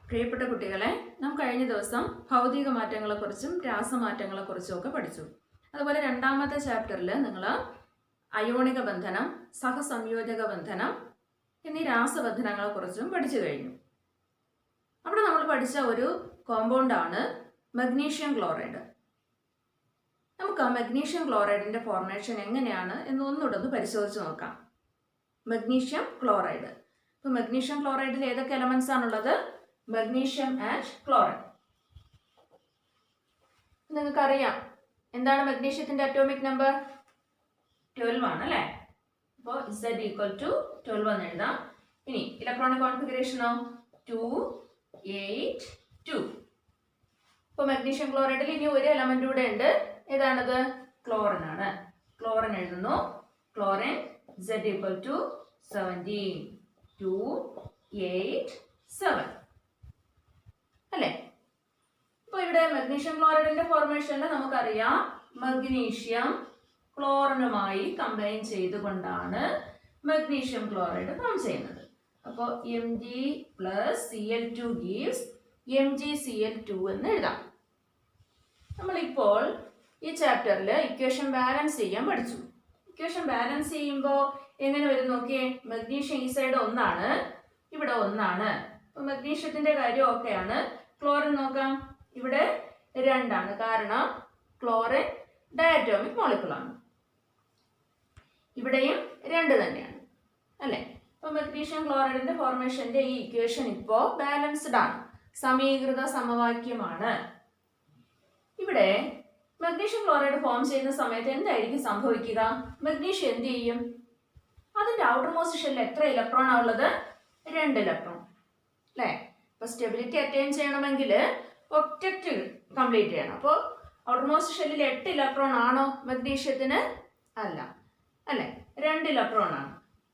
പ്രിയപ്പെട്ട കുട്ടികളെ, നാം കഴിഞ്ഞ ദിവസം ഭൗതിക മാറ്റങ്ങളെക്കുറിച്ചും രാസമാറ്റങ്ങളെക്കുറിച്ചും ഒക്കെ പഠിച്ചു. അതുപോലെ രണ്ടാമത്തെ ചാപ്റ്ററിൽ നിങ്ങൾ അയോണിക ബന്ധനം, സഹസംയോജക ബന്ധനം എന്നീ രാസബന്ധനങ്ങളെക്കുറിച്ചും പഠിച്ചു കഴിഞ്ഞു. അവിടെ നമ്മൾ പഠിച്ച ഒരു കോമ്പൗണ്ടാണ് മഗ്നീഷ്യം ക്ലോറൈഡ്. നമുക്ക് ആ മഗ്നീഷ്യം ക്ലോറൈഡിന്റെ ഫോർമേഷൻ എങ്ങനെയാണ് എന്ന് ഒന്നുകൂടെ പരിശോധിച്ച് നോക്കാം. Magnesium chloride. ഇപ്പൊ മഗ്നീഷ്യം ക്ലോറൈഡിൽ ഏതൊക്കെ എലമെന്റ്സ് ആണുള്ളത്? Magnesium and chloride. നിങ്ങൾക്കറിയാം എന്താണ് മഗ്നീഷ്യത്തിന്റെ അറ്റോമിക് നമ്പർ? 12 ആണ് അല്ലേ? അപ്പോൾ Z ഈക്വൽ ടു 12 എന്ന് എഴുതാം. ഇനി ഇലക്ട്രോണിക് കോൺഫിഗറേഷനോ 2 8 2. ഇപ്പോൾ മഗ്നീഷ്യം ക്ലോറൈഡിൽ ഇനി ഒരു എലമെന്റ് കൂടെ ഉണ്ട്. ഏതാണത്? ക്ലോറിൻ ആണ്. ക്ലോറിൻ എഴുതുന്നു. ക്ലോറിൻ Z ഈക്വൽ ടു 17 2 8 7 അല്ലേ? അപ്പോൾ ഇവിടെ മഗ്നീഷ്യം ക്ലോറൈഡിന്റെ ഫോർമേഷനിൽ നമുക്കറിയാം മഗ്നീഷ്യം ക്ലോറിനുമായി കമ്പൈൻ ചെയ്തുകൊണ്ടാണ് മഗ്നീഷ്യം ക്ലോറൈഡ് ഫോം ചെയ്യുന്നത്. അപ്പോൾ Mg + Cl2 gives MgCl2 എന്ന് എഴുതാം. നമ്മളിപ്പോൾ ഈ ചാപ്റ്ററിൽ ഇക്വേഷൻ ബാലൻസ് ചെയ്യാൻ പഠിച്ചു. ഇക്വേഷൻ ബാലൻസ് ചെയ്യുമ്പോൾ എങ്ങനെ വരും നോക്കിയേ. മഗ്നീഷ്യം ഈ സൈഡ് 1 ആണ്, ഇവിടെ 1 ആണ്. അപ്പോൾ മഗ്നീഷ്യത്തിന്റെ കാര്യം ഓക്കെയാണ്. ക്ലോറിൻ നോക്കാം, ഇവിടെ 2 ആണ്. കാരണം ക്ലോറിൻ ഡയറ്റോമിക് മോളിക്യൂളാണ്. ഇവിടെയും 2 തന്നെയാണ് അല്ലേ? അപ്പോൾ മഗ്നീഷ്യം ക്ലോറൈഡിന്റെ ഫോർമേഷന്റെ ഈ ഇക്വേഷൻ ഇപ്പോൾ ബാലൻസ്ഡ് ആണ്, സമീകൃത സമവാക്യമാണ്. ഇവിടെ മഗ്നീഷ്യം ക്ലോറൈഡ് ഫോം ചെയ്യുന്ന സമയത്ത് എന്തായിരിക്കും സംഭവിക്കുക? മഗ്നീഷ്യം എന്ത് ചെയ്യും? അതിന്റെ ഔട്ടർ മോസ്റ്റ് ഷെല്ലിൽ എത്ര ഇലക്ട്രോൺ ആണ് ഉള്ളത്? 2 ഇലക്ട്രോൺ അല്ലേ? അപ്പോൾ സ്റ്റെബിലിറ്റി അറ്റൈൻ ചെയ്യണമെങ്കിൽ ഒക്ടറ്റ് കംപ്ലീറ്റ് ചെയ്യണം. അപ്പോൾ ഔട്ടർ മോസ്റ്റ് ഷെല്ലിൽ 8 ഇലക്ട്രോൺ ആണോ മഗ്നീഷ്യത്തിന്? അല്ല അല്ലേ? 2 ഇലക്ട്രോൺ ആണ്.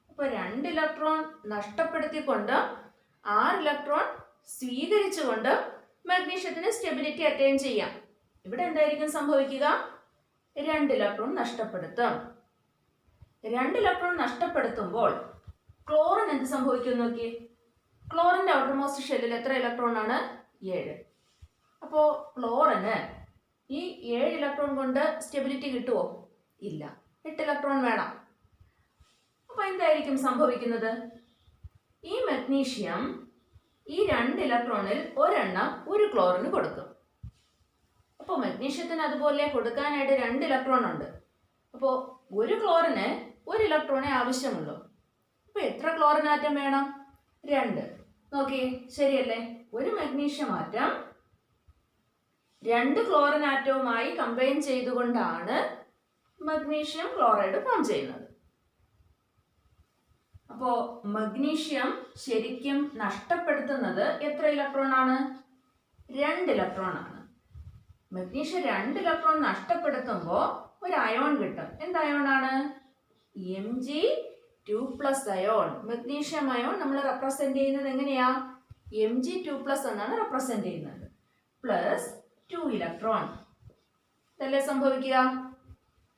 അപ്പോൾ 2 ഇലക്ട്രോൺ നഷ്ടപ്പെടുത്തിക്കൊണ്ട് 6 ഇലക്ട്രോൺ സ്വീകരിച്ചുകൊണ്ട് മഗ്നീഷ്യത്തിന് സ്റ്റെബിലിറ്റി അറ്റൈൻ ചെയ്യാം. ഇവിടെ എന്തായിരിക്കും സംഭവിക്കുക? 2 ഇലക്ട്രോൺ നഷ്ടപ്പെടുത്തും. 2 ഇലക്ട്രോൺ നഷ്ടപ്പെടുത്തുമ്പോൾ ക്ലോറിൻ എന്ത് സംഭവിക്കും നോക്കി. ക്ലോറിന്റെ ഔട്ടർ മോസ്റ്റ് ഷെല്ലിൽ എത്ര ഇലക്ട്രോൺ ആണ്? 7. അപ്പോൾ ക്ലോറിന് ഈ 7 ഇലക്ട്രോൺ കൊണ്ട് സ്റ്റെബിലിറ്റി കിട്ടുമോ? ഇല്ല, 8 ഇലക്ട്രോൺ വേണം. അപ്പോൾ എന്തായിരിക്കും സംഭവിക്കുന്നത്? ഈ മഗ്നീഷ്യം ഈ 2 ഇലക്ട്രോണിൽ ഒരെണ്ണം ഒരു ക്ലോറിന് കൊടുക്കും. അപ്പോൾ മഗ്നീഷ്യത്തിന് അതുപോലെ കൊടുക്കാനായിട്ട് 2 ഇലക്ട്രോൺ ഉണ്ട്. അപ്പോൾ ഒരു ക്ലോറിന് 1 ഇലക്ട്രോണേ ആവശ്യമുള്ളൂ. അപ്പോൾ എത്ര ക്ലോറിൻ ആറ്റം വേണം? 2. നോക്കിയേ, ശരിയല്ലേ? ഒരു മഗ്നീഷ്യം ആറ്റം 2 ക്ലോറിൻ ആറ്റവുമായി കമ്പൈൻ ചെയ്തുകൊണ്ടാണ് മഗ്നീഷ്യം ക്ലോറൈഡ് ഫോം ചെയ്യുന്നത്. അപ്പോൾ മഗ്നീഷ്യം ശരിക്കും നഷ്ടപ്പെടുത്തുന്നത് എത്ര ഇലക്ട്രോൺ ആണ്? 2 ഇലക്ട്രോൺ ആണ്. മഗ്നീഷ്യം 2 ഇലക്ട്രോൺ നഷ്ടപ്പെടുത്തുമ്പോൾ ഒരു അയോൺ കിട്ടും. എന്ത് അയോൺ ആണ്? Mg2+ ion. മഗ്നീഷ്യം അയോൺ നമ്മൾ റെപ്രസെന്റ് ചെയ്യുന്നത് എങ്ങനെയാ? Mg2+ എന്നാണ് റെപ്രസെന്റ് ചെയ്യുന്നത്. +2 ഇലക്ട്രോൺ ഇതല്ലേ സംഭവിക്കുക.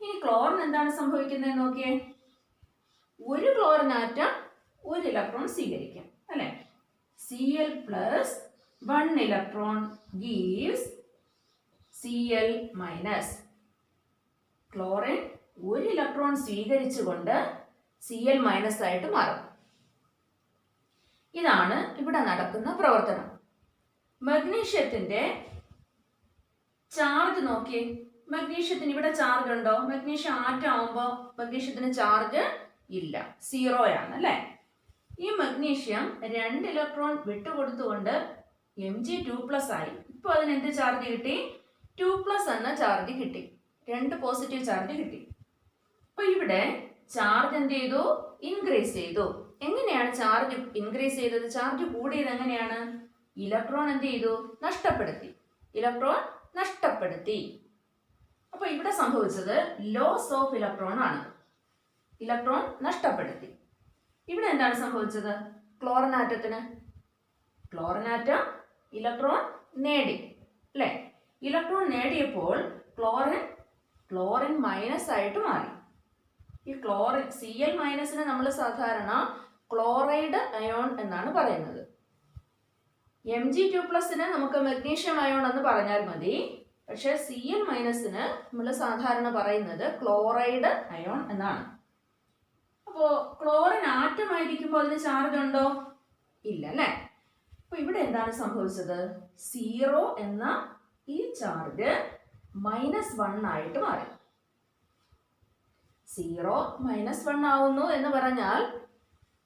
ഇനി ക്ലോറിൻ എന്താണ് സംഭവിക്കുന്നത് നോക്കിയേ. ഒരു ക്ലോറിൻ ആറ്റം 1 ഇലക്ട്രോൺ സ്വീകരിക്കും അല്ലെ? Cl+1 electron gives Cl-. Chlorine 1 electron സ്വീകരിച്ചുകൊണ്ട് Cl- ആയിട്ട് മാറും. ഇതാണ് ഇവിടെ നടക്കുന്ന പ്രവർത്തനം. മഗ്നീഷ്യത്തിന്റെ ചാർജ് നോക്കിയേ. മഗ്നീഷ്യത്തിന് ഇവിടെ ചാർജ് ഉണ്ടോ? മഗ്നീഷ്യം ആറ്റം ആവുമ്പോൾ മഗ്നീഷ്യത്തിന് ചാർജ് ഇല്ല, 0 ആണ് അല്ലേ? ഈ മഗ്നീഷ്യം 2 ഇലക്ട്രോൺ വിട്ടുകൊടുത്തുകൊണ്ട് Mg2+ ആയി. ഇപ്പോൾ അതിന് എന്ത് ചാർജ് കിട്ടി? 2+ എന്ന ചാർജ് കിട്ടി. 2 പോസിറ്റീവ് ചാർജ് കിട്ടി. അപ്പോൾ ഇവിടെ ചാർജ് എന്ത് ചെയ്തു? ഇൻക്രീസ് ചെയ്തു. എങ്ങനെയാണ് ചാർജ് ഇൻക്രീസ് ചെയ്തത്? ചാർജ് കൂടിയത് എങ്ങനെയാണ്? ഇലക്ട്രോൺ എന്ത് ചെയ്തു? നഷ്ടപ്പെടുത്തി. ഇലക്ട്രോൺ നഷ്ടപ്പെടുത്തി. അപ്പോൾ ഇവിടെ സംഭവിച്ചത് ലോസ് ഓഫ് ഇലക്ട്രോൺ ആണ്. ഇലക്ട്രോൺ നഷ്ടപ്പെടുത്തി. ഇവിടെ എന്താണ് സംഭവിച്ചത്? ക്ലോറിൻ ആറ്റത്തിന് ക്ലോറിൻ ആറ്റം ഇലക്ട്രോൺ നേടി അല്ലേ? ഇലക്ട്രോൺ നേടിയപ്പോൾ ക്ലോറിൻ മൈനസ് ആയിട്ട് മാറി. ഈ ക്ലോറിൻ Cl- നമ്മൾ സാധാരണ ക്ലോറൈഡ് അയോൺ എന്നാണ് പറയുന്നത്. Mg2+ നമുക്ക് മഗ്നീഷ്യം അയോൺ എന്ന് പറഞ്ഞാൽ മതി. പക്ഷെ Cl- നമ്മൾ സാധാരണ പറയുന്നത് ക്ലോറൈഡ് അയോൺ എന്നാണ്. അപ്പോൾ ക്ലോറിൻ ആറ്റം ആയിരിക്കുമ്പോൾ അതിന് ചാർജ് ഉണ്ടോ? ഇല്ല അല്ലേ. അപ്പൊ ഇവിടെ എന്താണ് സംഭവിച്ചത്? 0 എന്ന ഈ ചാർജ് -1 ആയിട്ട് മാറി. 0 -1 ആവുന്നു എന്ന് പറഞ്ഞാൽ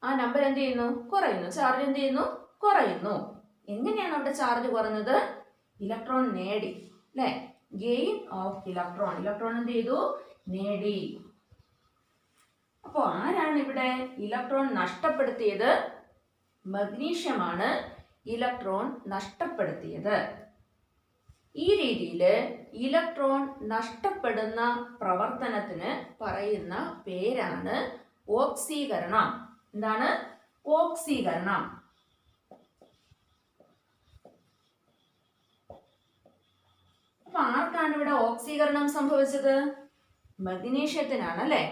ആ നമ്പർ എന്ത് ചെയ്യുന്നു? കുറയുന്നു. ചാർജ് എന്ത് ചെയ്യുന്നു? കുറയുന്നു. എങ്ങനെയാണ് അവിടെ ചാർജ് കുറഞ്ഞത്? ഇലക്ട്രോൺ നേടി അല്ലെ? Gain of electron. ഇലക്ട്രോൺ എന്ത് ചെയ്തു? നേടി. അപ്പോൾ ആരാണ് ഇവിടെ ഇലക്ട്രോൺ നഷ്ടപ്പെടുത്തിയത്? മഗ്നീഷ്യമാണ് ഇലക്ട്രോൺ നഷ്ടപ്പെടുത്തിയത്. ഈ രീതിയിൽ ഇലക്ട്രോൺ നഷ്ടപ്പെടുന്ന പ്രവർത്തനത്തിന് പറയുന്ന പേരാണ് ഓക്സീകരണം. എന്താണ്? ഓക്സീകരണം. അപ്പൊ ആർക്കാണ് ഇവിടെ ഓക്സീകരണം സംഭവിച്ചത്? മഗ്നീഷ്യത്തിനാണ് അല്ലെ.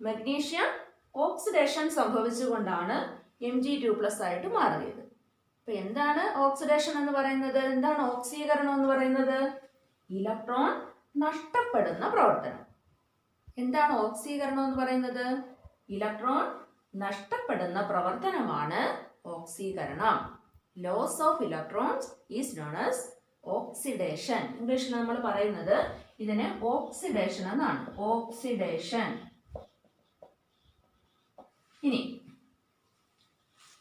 മഗ്നീഷ്യം ഓക്സിഡേഷൻ സംഭവിച്ചുകൊണ്ടാണ് Mg2+ ആയിട്ട് മാറിയത്. അപ്പൊ എന്താണ് ഓക്സിഡേഷൻ എന്ന് പറയുന്നത്? എന്താണ് ഓക്സീകരണം എന്ന് പറയുന്നത്? ഇലക്ട്രോൺ നഷ്ടപ്പെടുന്ന പ്രവർത്തനം. എന്താണ് ഓക്സീകരണം എന്ന് പറയുന്നത്? ഇലക്ട്രോൺ നഷ്ടപ്പെടുന്ന പ്രവർത്തനമാണ് ഓക്സീകരണം. Loss of electrons is known as oxidation. ഇംഗ്ലീഷിൽ നമ്മൾ പറയുന്നത് ഇതിനെ ഓക്സിഡേഷൻ എന്നാണ്. ഓക്സിഡേഷൻ. ഇനി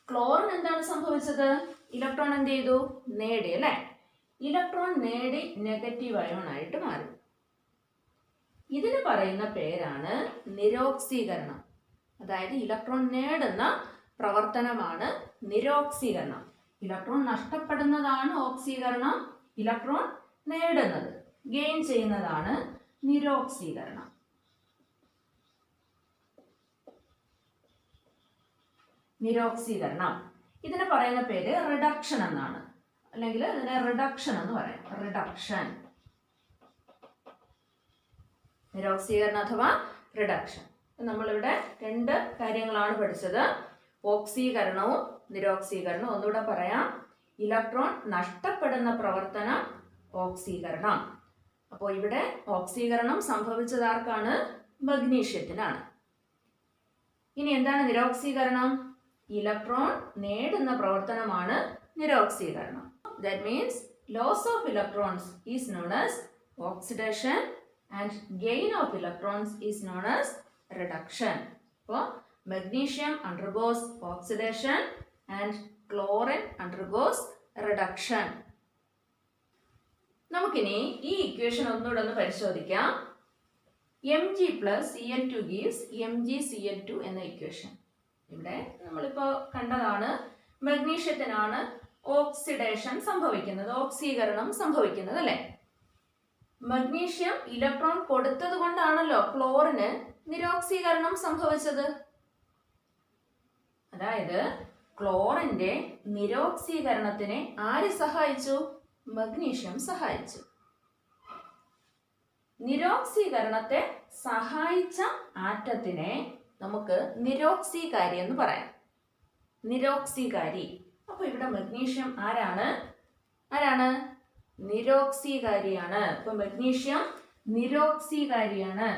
ക്ലോറിൻ എന്താണ് സംഭവിച്ചത്? ഇലക്ട്രോൺ എന്ത് ചെയ്തു? നേടി അല്ലെ. ഇലക്ട്രോൺ നേടി നെഗറ്റീവ് അയോൺ ആയിട്ട് മാറി. ഇതിന് പറയുന്ന പേരാണ് നിരോക്സീകരണം. അതായത് ഇലക്ട്രോൺ നേടുന്ന പ്രവർത്തനമാണ് നിരോക്സീകരണം. ഇലക്ട്രോൺ നഷ്ടപ്പെടുന്നതാണ് ഓക്സീകരണം. ഇലക്ട്രോൺ നേടുന്നത്, ഗെയിൻ ചെയ്യുന്നതാണ് നിരോക്സീകരണം. നിരോക്സീകരണം. ഇതിന് പറയുന്ന പേര് റിഡക്ഷൻ എന്നാണ്. അല്ലെങ്കിൽ ഇതിനെ റിഡക്ഷൻ എന്ന് പറയാം. റിഡക്ഷൻ. നിരോക്സീകരണം അഥവാ റിഡക്ഷൻ. നമ്മളിവിടെ രണ്ട് കാര്യങ്ങളാണ് പഠിച്ചത്. ഓക്സീകരണവും നിരോക്സീകരണവും. ഒന്നുകൂടെ പറയാം. ഇലക്ട്രോൺ നഷ്ടപ്പെടുന്ന പ്രവർത്തനം ഓക്സീകരണം. അപ്പോൾ ഇവിടെ ഓക്സീകരണം സംഭവിച്ചത് ആർക്കാണ്? മഗ്നീഷ്യത്തിനാണ്. ഇനി എന്താണ് നിരോക്സീകരണം? ഇലക്ട്രോൺ നേടുന്ന പ്രവർത്തനമാണ് നിരോക്സീകരണം. That means loss of electrons is known as oxidation and gain of electrons is known as reduction. So magnesium undergoes oxidation and chlorine undergoes reduction. നമുക്കിനി ഈ ഇക്വേഷൻ ഒന്നുകൂടെ ഒന്ന് പരിശോധിക്കാം. Mg plus Cl2 gives MgCl2 എന്ന equation. ഇവിടെ നമ്മളിപ്പോൾ കണ്ടതാണ് മഗ്നീഷ്യത്തിനാണ് oxidation സംഭവിക്കുന്നത്, ഓക്സീകരണം സംഭവിക്കുന്നത് അല്ലെ. മഗ്നീഷ്യം ഇലക്ട്രോൺ കൊടുത്തത് കൊണ്ടാണല്ലോ ക്ലോറിന് നിരോക്സീകരണം സംഭവിച്ചത്. അതായത് ക്ലോറിന്റെ നിരോക്സീകരണത്തിനെ ആര് സഹായിച്ചു? മഗ്നീഷ്യം സഹായിച്ചു. നിരോക്സീകരണത്തെ സഹായിച്ച ആറ്റത്തിനെ നമുക്ക് നിരോക്സീകാരി എന്ന് പറയാം. നിരോക്സീകാരി. അപ്പൊ ഇവിടെ മഗ്നീഷ്യം ആരാണ്? നിരോക്സീകാരിയാണ്. അപ്പൊ മഗ്നീഷ്യം നിരോക്സീകാരിയാണ്.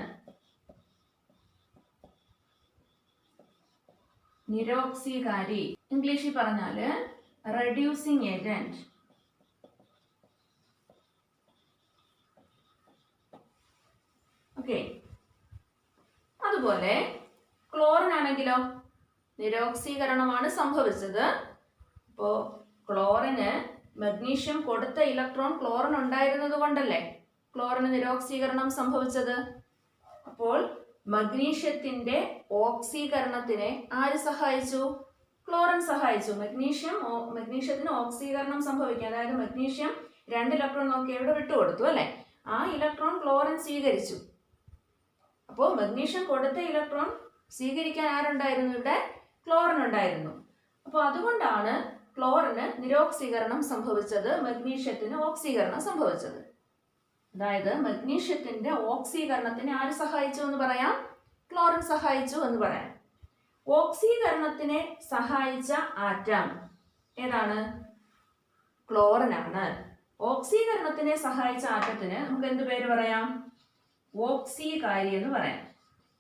നിരോക്സീകാരി ഇംഗ്ലീഷിൽ പറഞ്ഞാല് റെഡ്യൂസിങ് ഏജന്റ്. ഓക്കെ. അതുപോലെ ക്ലോറിൻ ആണെങ്കിലോ നിരോക്സീകരണമാണ് സംഭവിച്ചത്. അപ്പോൾ ക്ലോറിന് മഗ്നീഷ്യം കൊടുത്ത ഇലക്ട്രോൺ ക്ലോറിൻ ഉണ്ടായിരുന്നത് കൊണ്ടല്ലേ ക്ലോറിന് നിരോക്സീകരണം സംഭവിച്ചത്. അപ്പോൾ മഗ്നീഷ്യത്തിന്റെ ഓക്സീകരണത്തിനെ ആര് സഹായിച്ചു? ക്ലോറിൻ സഹായിച്ചു. മഗ്നീഷ്യത്തിന് ഓക്സീകരണം സംഭവിക്കുക, അതായത് മഗ്നീഷ്യം 2 ഇലക്ട്രോൺ നോക്കി എവിടെ വിട്ടുകൊടുത്തു അല്ലെ, ആ ഇലക്ട്രോൺ ക്ലോറിൻ സ്വീകരിച്ചു. അപ്പോൾ മഗ്നീഷ്യം കൊടുത്ത ഇലക്ട്രോൺ സ്വീകരിക്കാൻ ആരുണ്ടായിരുന്നു? ഇവിടെ ക്ലോറിൻ ഉണ്ടായിരുന്നു. അപ്പോൾ അതുകൊണ്ടാണ് ക്ലോറിന് നിരോക്സീകരണം സംഭവിച്ചത്, മഗ്നീഷ്യത്തിന് ഓക്സീകരണം സംഭവിച്ചത്. അതായത് മഗ്നീഷ്യത്തിന്റെ ഓക്സീകരണത്തിന് ആര് സഹായിച്ചു എന്ന് പറയാം? ക്ലോറിൻ സഹായിച്ചു എന്ന് പറയാം. ഓക്സീകരണത്തിനെ സഹായിച്ച ആറ്റം ഏതാണ്? ക്ലോറിൻ ആണ്. ഓക്സീകരണത്തിനെ സഹായിച്ച ആറ്റത്തിന് നമുക്ക് എന്ത് പേര് പറയാം? ഓക്സീകാരി എന്ന് പറയാം.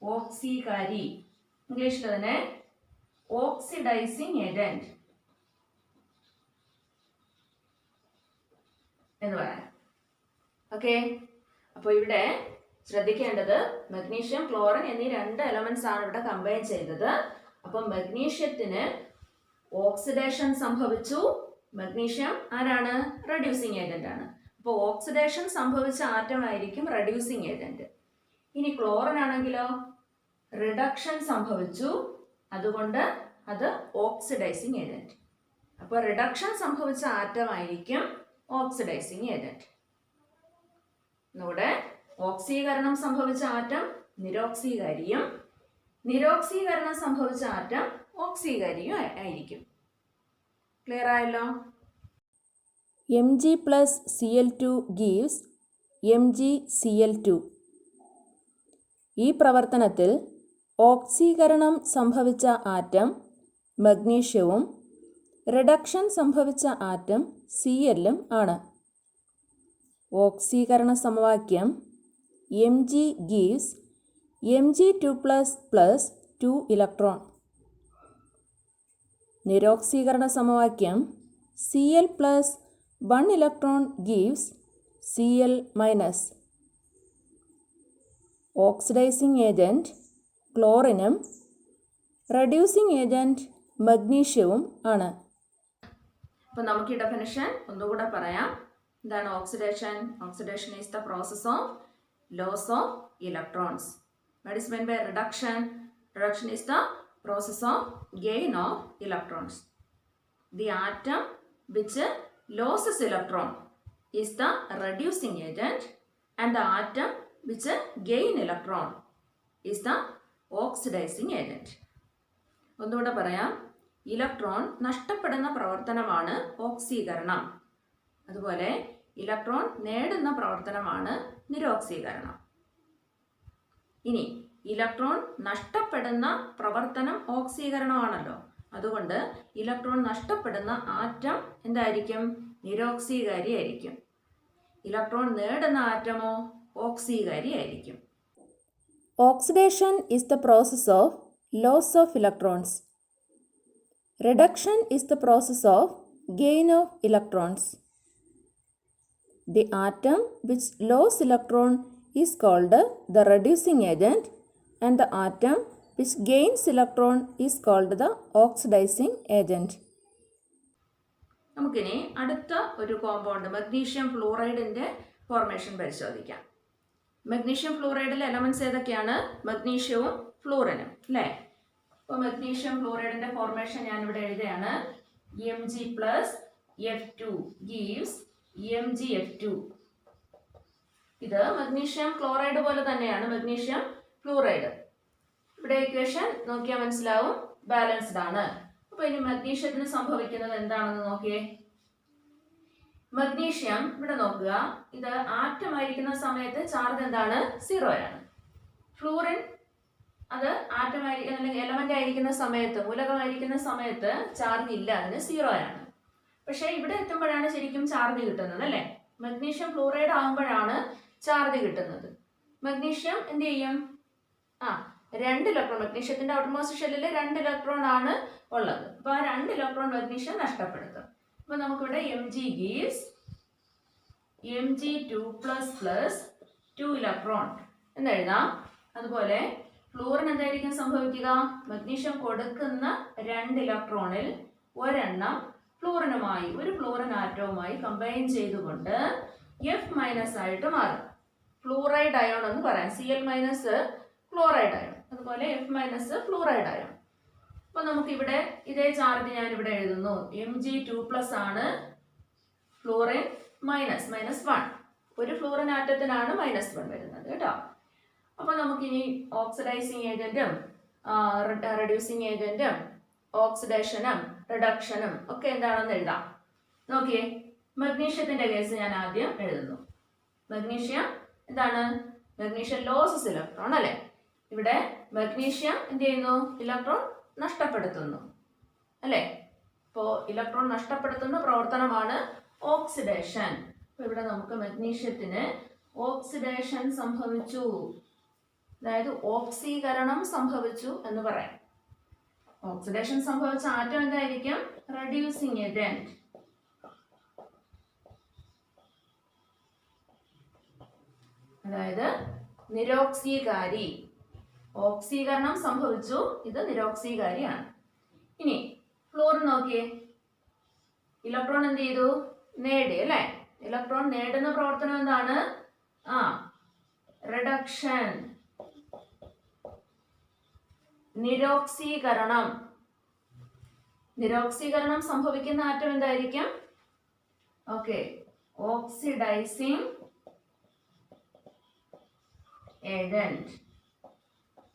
ഓക്സീകാരി, ഇംഗ്ലീഷിൽ തന്നെ ഓക്സിഡൈസിങ് ഏജന്റ് എന്ന് പറയാം. ഓക്കെ, അപ്പോൾ ഇവിടെ ശ്രദ്ധിക്കേണ്ടത് മഗ്നീഷ്യം, ക്ലോറിൻ എന്നീ 2 എലമെന്റ്സ് ആണ് ഇവിടെ കമ്പൈൻ ചെയ്തത്. അപ്പം മഗ്നീഷ്യത്തിന് ഓക്സിഡേഷൻ സംഭവിച്ചു. മഗ്നീഷ്യം ആരാണ്? റെഡ്യൂസിങ് ഏജന്റ് ആണ്. അപ്പോൾ ഓക്സിഡേഷൻ സംഭവിച്ച ആറ്റം ആയിരിക്കും റെഡ്യൂസിങ് ഏജന്റ്. ഇനി ക്ലോറിൻ ആണെങ്കിലോ റിഡക്ഷൻ സംഭവിച്ചു, അതുകൊണ്ട് അത് ഓക്സിഡൈസിങ് ഏജന്റ്. അപ്പോൾ റിഡക്ഷൻ സംഭവിച്ച ആറ്റം ആയിരിക്കും ഓക്സിഡൈസിങ് ഏജന്റ്. ഇവിടെ ഓക്സീകരണം സംഭവിച്ച ആറ്റം നിരോക്സീകാരിയും നിരോക്സീകരണം സംഭവിച്ച ആറ്റം ഓക്സീകാരിയും ആയിരിക്കും. ക്ലിയർ ആയല്ലോ? Mg plus Cl2 gives MgCl2. ഈ പ്രവർത്തനത്തിൽ ഓക്സീകരണം സംഭവിച്ച ആറ്റം മഗ്നീഷ്യവും റിഡക്ഷൻ സംഭവിച്ച ആറ്റം Cl ആണ്. ഓക്സീകരണ സമവാക്യം Mg gives Mg2 plus 2 electron. നിരോക്സീകരണ സമവാക്യം Cl plus 1 electron gives Cl minus. Oxidising agent ക്ലോറിനും റെഡ്യൂസിങ് ഏജന്റ് മഗ്നീഷ്യവും ആണ്. അപ്പോൾ നമുക്ക് ഈ ഡെഫിനിഷൻ ഒന്നുകൂടെ പറയാം. എന്താണ് oxidation? Oxidation is the process of loss of electrons. What is meant by reduction? Reduction is the process of gain of electrons. The atom which loses electron is the reducing agent and the atom which gain electron is the oxidizing agent. ഒന്നുകൂടെ പറയാം. Electron നഷ്ടപ്പെടുന്ന പ്രവർത്തനമാണ് ഓക്സീകരണം. അതുപോലെ electron നേടുന്ന പ്രവർത്തനമാണ് നിരോക്സീകരണം. ഇനി electron നഷ്ടപ്പെടുന്ന പ്രവർത്തനം ഓക്സീകരണമാണല്ലോ. അതുകൊണ്ട് ഇലക്ട്രോൺ നഷ്ടപ്പെടുന്ന ആറ്റം എന്തായിരിക്കും? നിരോക്സീകാരി ആയിരിക്കും. ഇലക്ട്രോൺ നേടുന്ന ആറ്റമോ ഓക്സീകാരി ആയിരിക്കും. Oxidation is the process of loss of electrons. Reduction is the process of gain of electrons. The atom which loss electron is called the reducing agent and the atom which gains electron is called the oxidizing agent. നമുക്കിനി അടുത്ത ഒരു compound magnesium ഫ്ലൂറൈഡിന്റെ formation പരിശോധിക്കാം. Magnesium ഫ്ലൂറൈഡിലെ elements ഏതൊക്കെയാണ്? മഗ്നീഷ്യവും ഫ്ലൂറിനും അല്ലേ? അപ്പോൾ magnesium ഫ്ലൂറൈഡിന്റെ formation ഞാൻ ഇവിടെ എഴുതുകയാണ്. Mg plus F2 gives MgF2. ഇത് മഗ്നീഷ്യം ക്ലോറൈഡ് പോലെ തന്നെയാണ് മഗ്നീഷ്യം ഫ്ലൂറൈഡ്. ഇവിടെ ഇക്വേഷൻ നോക്കിയാൽ മനസ്സിലാവും, ബാലൻസ്ഡ് ആണ്. അപ്പൊ ഇനി മഗ്നീഷ്യത്തിന് സംഭവിക്കുന്നത് എന്താണെന്ന് നോക്കിയേ. മഗ്നീഷ്യം ഇവിടെ നോക്കുക, ഇത് ആറ്റം ആയിരിക്കുന്ന സമയത്ത് ചാർജ് എന്താണ്? 0 ആണ്. ഫ്ലൂറിൻ അത് ആറ്റം ആയിരിക്കുന്ന അല്ലെങ്കിൽ എലമെന്റ് ആയിരിക്കുന്ന സമയത്ത്, മൂലകമായിരിക്കുന്ന സമയത്ത് ചാർജ് ഇല്ല, അതിന് 0 ആണ്. പക്ഷെ ഇവിടെ എത്തുമ്പോഴാണ് ശരിക്കും ചാർജ് കിട്ടുന്നത് അല്ലേ? മഗ്നീഷ്യം ഫ്ലൂറൈഡ് ആകുമ്പോഴാണ് ചാർജ് കിട്ടുന്നത്. മഗ്നീഷ്യം എന്ത് ചെയ്യും? 2 ഇലക്ട്രോൺ, മഗ്നീഷ്യത്തിന്റെ ഔട്ടർമോസ്റ്റ് ഷെല്ലിൽ 2 ഇലക്ട്രോൺ ആണ് ഉള്ളത്. അപ്പൊ ആ 2 ഇലക്ട്രോൺ മഗ്നീഷ്യം നഷ്ടപ്പെടുത്തും. അപ്പൊ നമുക്കിവിടെ Mg gives Mg2 plus 2 electron എന്ന് എഴുതാം. അതുപോലെ ഫ്ലൂറിൻ എന്തായിരിക്കും സംഭവിക്കുക? മഗ്നീഷ്യം കൊടുക്കുന്ന 2 ഇലക്ട്രോണിൽ ഒരെണ്ണം ഫ്ലൂറിനുമായി, ഒരു ഫ്ലൂറിൻ ആറ്റവുമായി കമ്പൈൻ ചെയ്തുകൊണ്ട് F- ആയിട്ട് മാറും. ഫ്ലൂറൈഡ് അയോൺ എന്ന് പറയാം. Cl- ഫ്ലൂറൈഡ് അയോൺ, അതുപോലെ F- ഫ്ലൂറൈഡ് അയോൺ. അപ്പൊ നമുക്കിവിടെ ഇതേ ചാർജ് ഞാൻ ഇവിടെ എഴുതുന്നു. Mg2+ ആണ് ഫ്ലൂറിൻ -1. ഒരു ഫ്ലൂറിൻ ആറ്റത്തിനാണ് -1 വരുന്നത് കേട്ടോ. അപ്പൊ നമുക്കിനി ഓക്സിഡൈസിങ് ഏജന്റും റെഡ്യൂസിങ് ഏജന്റും ഓക്സിഡേഷനും റിഡക്ഷനും ഒക്കെ എന്താണെന്ന് എഴുതാം. നോക്കിയേ, മഗ്നീഷ്യത്തിന്റെ കേസ് ഞാൻ ആദ്യം എഴുതുന്നു. മഗ്നീഷ്യം എന്താണ്? മഗ്നീഷ്യം ലോസസ് ഇലക്ട്രോൺ അല്ലെ? ഇവിടെ മഗ്നീഷ്യം എന്ത് ചെയ്യുന്നു? ഇലക്ട്രോൺ നഷ്ടപ്പെടുത്തുന്നു അല്ലെ? അപ്പോൾ ഇലക്ട്രോൺ നഷ്ടപ്പെടുത്തുന്ന പ്രവർത്തനമാണ് ഓക്സിഡേഷൻ. അപ്പോൾ ഇവിടെ നമുക്ക് മഗ്നീഷ്യത്തിന് ഓക്സിഡേഷൻ സംഭവിച്ചു, അതായത് ഓക്സീകരണം സംഭവിച്ചു എന്ന് പറയാം. ഓക്സിഡേഷൻ സംഭവിച്ച ആറ്റം എന്തായിരിക്കും? Reducing agent. അതായത് നിരോക്സീകാരി. ഓക്സീകരണം സംഭവിച്ചു, ഇത് നിരോക്സീകാരിയാണ്. ഇനി ഫ്ലോറിൻ നോക്കിയേ, ഇലക്ട്രോൺ എന്ത് ചെയ്തു? നേടി അല്ലേ? ഇലക്ട്രോൺ നേടുന്ന പ്രവർത്തനം എന്താണ്? റിഡക്ഷൻ, നിരോക്സീകരണം. നിരോക്സീകരണം സംഭവിക്കുന്ന ആറ്റം എന്തായിരിക്കും? Okay, oxidising agent.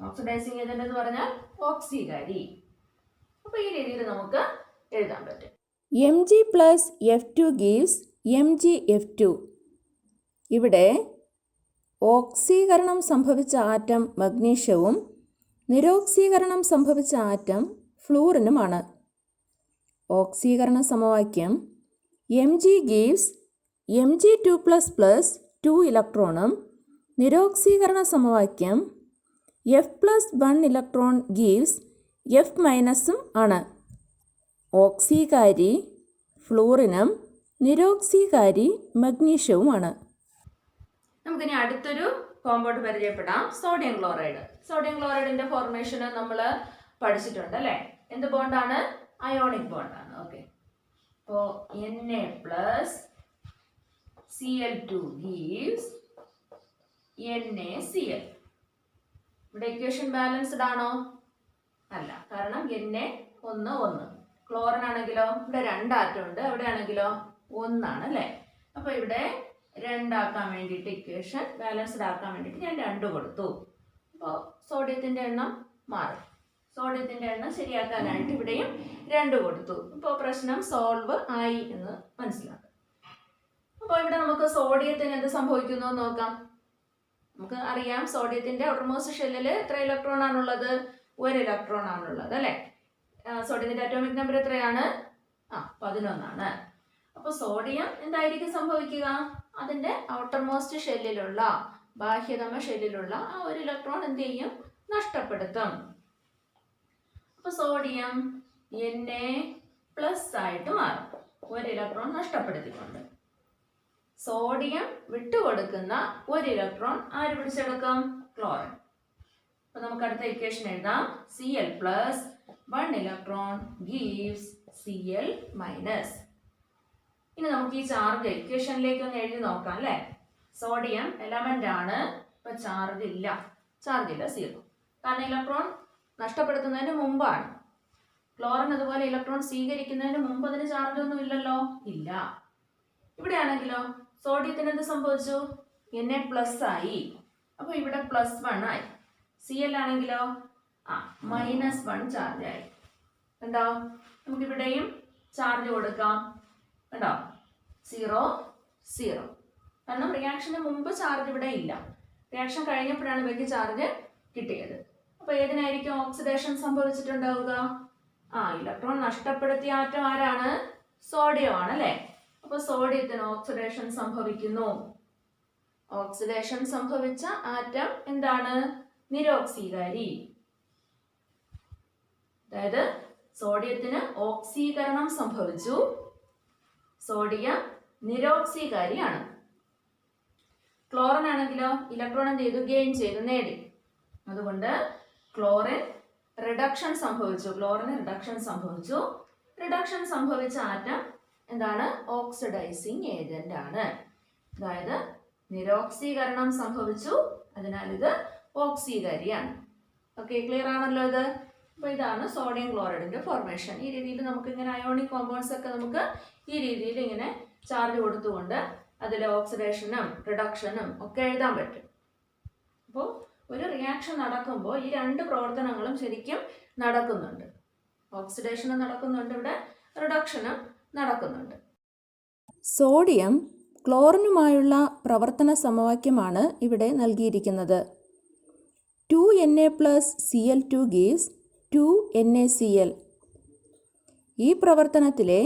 Oxidising agent എന്ന് പറഞ്ഞാൽ ഓക്സീകാരി. അപ്പൊ ഈ രീതിയിൽ നമുക്ക് എഴുതാൻ പറ്റും. Mg plus F2 gives MgF2. ഇവിടെ ഓക്സീകരണം സംഭവിച്ച ആറ്റം മഗ്നീഷ്യവും നിരോക്സീകരണം സംഭവിച്ച ആറ്റം ഫ്ലൂറിനുമാണ്. ഓക്സീകരണ സമവാക്യം Mg gives Mg2++ 2 ഇലക്ട്രോണും നിരോക്സീകരണ സമവാക്യം F+1 ഇലക്ട്രോൺ gives F- ആണ്. ഓക്സീകാരി ഫ്ലൂറിനും നിരോക്സീകാരി മഗ്നീഷ്യവുമാണ്. നമുക്കിനി അടുത്തൊരു കോമ്പൗണ്ട് പരിചയപ്പെടാം, സോഡിയം ക്ലോറൈഡ്. സോഡിയം ക്ലോറൈഡിന്റെ ഫോർമേഷൻ നമ്മൾ പഠിച്ചിട്ടുണ്ട് അല്ലേ? എന്ത് ബോണ്ടാണ്? അയോണിക് ബോണ്ടാണ്. ഓക്കെ, അപ്പോൾ Na+Cl2 gives NaCl. ഇവിടെ ഇക്വേഷൻ ബാലൻസ്ഡ് ആണോ? അല്ല, കാരണം Na 1 1. ക്ലോറിൻ ആണെങ്കിലോ ഇവിടെ 2 ആറ്റം ഉണ്ട്, അവിടെ ആണെങ്കിലോ 1 ആണ് അല്ലേ? അപ്പൊ ഇവിടെ 2 ആക്കാൻ വേണ്ടിയിട്ട്, ഇക്വേഷൻ ബാലൻസ്ഡ് ആക്കാൻ വേണ്ടിയിട്ട് ഞാൻ 2 കൊടുത്തു. അപ്പോൾ സോഡിയത്തിന്റെ എണ്ണം മാറി. സോഡിയത്തിന്റെ എണ്ണം ശരിയാക്കാനായിട്ട് ഇവിടെയും 2 കൊടുത്തു. ഇപ്പോൾ പ്രശ്നം സോൾവ് ആയി എന്ന് മനസ്സിലാക്കാം. അപ്പോൾ ഇവിടെ നമുക്ക് സോഡിയത്തിന് എന്ത് സംഭവിക്കുന്നു എന്ന് നോക്കാം. നമുക്ക് അറിയാം, സോഡിയത്തിന്റെ ഔട്ടർമോസ്റ്റ് ഷെല്ലിൽ എത്ര ഇലക്ട്രോൺ ആണുള്ളത്? 1 ഇലക്ട്രോൺ ആണുള്ളത് അല്ലേ? സോഡിയത്തിന്റെ അറ്റോമിക് നമ്പർ എത്രയാണ്? 11 ആണ്. അപ്പൊ സോഡിയം എന്തായിരിക്കും സംഭവിക്കുക? അതിന്റെ ഔട്ടർമോസ്റ്റ് ഷെല്ലിലുള്ള, ബാഹ്യതമ ഷെല്ലിലുള്ള ആ 1 ഇലക്ട്രോൺ എന്ത് ചെയ്യും? നഷ്ടപ്പെടുത്തും. അപ്പൊ സോഡിയം Na+ ആയിട്ട് മാറും, 1 ഇലക്ട്രോൺ നഷ്ടപ്പെടുത്തിക്കൊണ്ട്. സോഡിയം വിട്ടുകൊടുക്കുന്ന 1 ഇലക്ട്രോൺ ആര് പിടിച്ചെടുക്കും? ക്ലോറിൻ. അപ്പൊ നമുക്ക് അടുത്ത ഇക്വേഷൻ എഴുതാം. Cl+1 electron gives Cl-. ഇനി നമുക്ക് ഈ ചാർജ് ഇക്വേഷനിലേക്ക് ഒന്ന് എഴുതി നോക്കാം അല്ലേ? സോഡിയം എലമെന്റ് ആണ്, ഇപ്പൊ ചാർജ് ഇല്ല, 0. കാരണം ഇലക്ട്രോൺ നഷ്ടപ്പെടുത്തുന്നതിന് മുമ്പാണ്. ക്ലോറിൻ അതുപോലെ ഇലക്ട്രോൺ സ്വീകരിക്കുന്നതിന് മുമ്പ് അതിന് ചാർജ് ഒന്നും ഇല്ലല്ലോ, ഇല്ല. ഇവിടെ ആണെങ്കിലോ സോഡിയത്തിന് എന്ത് സംഭവിച്ചു? Na+ ആയി, അപ്പൊ ഇവിടെ +1 ആയി. Cl ആണെങ്കിലോ -1 ചാർജ് ആയി. കണ്ടോ? നമുക്കിവിടെയും ചാർജ് കൊടുക്കാം. കണ്ടോ? 0 0. കാരണം റിയാക്ഷന് മുമ്പ് ചാർജ് ഇവിടെ ഇല്ല, റിയാക്ഷൻ കഴിഞ്ഞപ്പോഴാണ് ഇവയ്ക്ക് ചാർജ് കിട്ടിയത്. അപ്പൊ ഏതിനായിരിക്കും ഓക്സിഡേഷൻ സംഭവിച്ചിട്ടുണ്ടാവുക? ഇലക്ട്രോൺ നഷ്ടപ്പെടുത്തിയ ആറ്റം ആരാണ്? സോഡിയം ആണ് അല്ലേ? അപ്പൊ സോഡിയത്തിന് ഓക്സിഡേഷൻ സംഭവിക്കുന്നു. ഓക്സിഡേഷൻ സംഭവിച്ച ആറ്റം എന്താണ്? നിരോക്സീകാരി. അതായത് സോഡിയത്തിന് ഓക്സീകരണം സംഭവിച്ചു, സോഡിയം നിരോക്സീകാരിയാണ്. ക്ലോറിൻ ആണെങ്കിലോ ഇലക്ട്രോൺ എന്ത് ചെയ്തു? ഗെയിൻ ചെയ്തു, നേടി. അതുകൊണ്ട് ക്ലോറിൻ റിഡക്ഷൻ സംഭവിച്ചു, ക്ലോറിന് റിഡക്ഷൻ സംഭവിച്ചു. റിഡക്ഷൻ സംഭവിച്ച ആറ്റം എന്താണ്? ഓക്സിഡൈസിങ് ഏജന്റ് ആണ്. അതായത് നിരോക്സീകരണം സംഭവിച്ചു, അതിനാൽ ഇത് ഓക്സീകാരിയാണ്. ഓക്കെ, ക്ലിയർ ആണല്ലോ ഇത്? അപ്പോൾ ഇതാണ് സോഡിയം ക്ലോറൈഡിന്റെ ഫോർമേഷൻ. ഈ രീതിയിൽ നമുക്ക് ഇങ്ങനെ അയോണിക് കോമ്പൗണ്ട്സ് ഒക്കെ നമുക്ക് ഈ രീതിയിൽ ഇങ്ങനെ ചാർജ് കൊടുത്തുകൊണ്ട് അതിൽ ഓക്സിഡേഷനും റിഡക്ഷനും ഒക്കെ എഴുതാൻ പറ്റും. അപ്പോൾ ഒരു റിയാക്ഷൻ നടക്കുമ്പോൾ ഈ 2 പ്രവർത്തനങ്ങളും ശരിക്കും നടക്കുന്നുണ്ട്. ഓക്സിഡേഷനും നടക്കുന്നുണ്ട്, ഇവിടെ റിഡക്ഷനും നടക്കുന്നുണ്ട്. സോഡിയം ക്ലോറിനുമായുള്ള പ്രവർത്തന സമവാക്യമാണ് ഇവിടെ നൽകിയിരിക്കുന്നത്. 2Na+Cl2 gives 2NaCl. ഈ പ്രവർത്തനത്തിലെ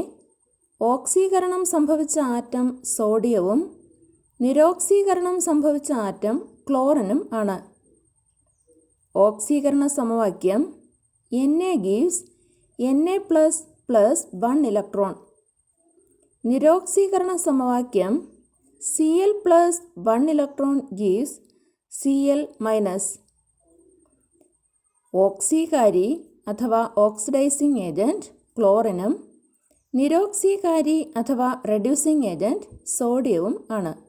ഓക്സീകരണം സംഭവിച്ച ആറ്റം സോഡിയവും നിരോക്സീകരണം സംഭവിച്ച ആറ്റം ക്ലോറിനും ആണ്. ഓക്സീകരണ സമവാക്യം Na gives Na plus plus 1 electron. നിരോക്സീകരണ സമവാക്യം Cl plus 1 electron gives Cl minus. ഓക്സീകാരി അഥവാ ഓക്സിഡൈസിംഗ് ഏജൻറ്റ് ക്ലോറിനും നിരോക്സീകാരി അഥവാ റെഡ്യൂസിംഗ് ഏജൻറ്റ് സോഡിയവും ആണ്.